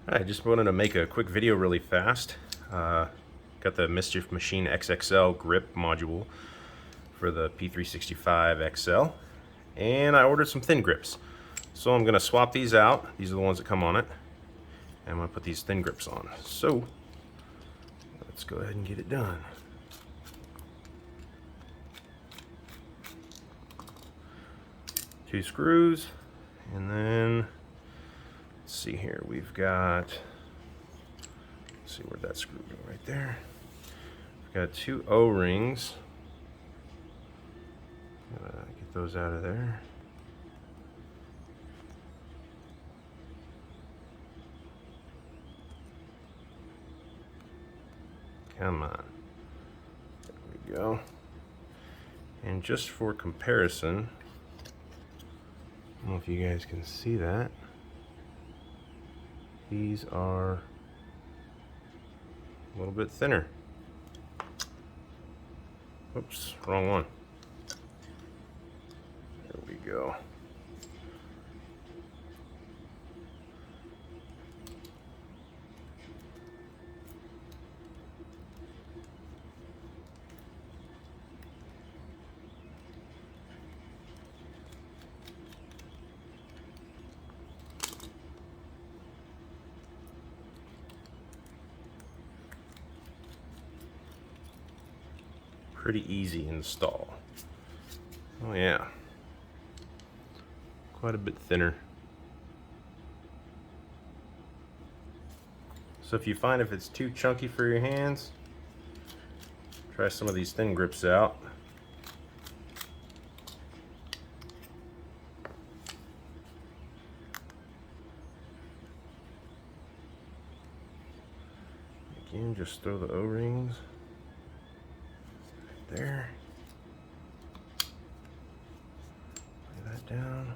I just wanted to make a quick video really fast. Got the Mischief Machine XXL grip module for the P365 XL, and I ordered some thin grips. So I'm going to swap these out. These are the ones that come on it. And I'm going to put these thin grips on. So let's go ahead and get it done. Two screws, and then let's see here, we've got, let's see where that screw goes, right there. We've got two O-rings. Get those out of there. Come on. There we go. And just for comparison, I don't know if you guys can see that. These are a little bit thinner. Oops, wrong one. There we go. Pretty easy install. Oh yeah, quite a bit thinner. So if you find if it's too chunky for your hands, try some of these thin grips out. Again, just throw the O-rings there. Lay that down.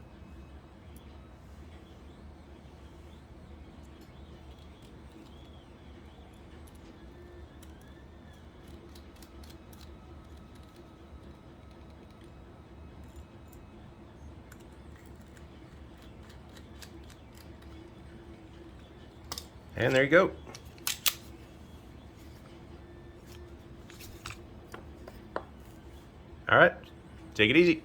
And there you go. All right, take it easy.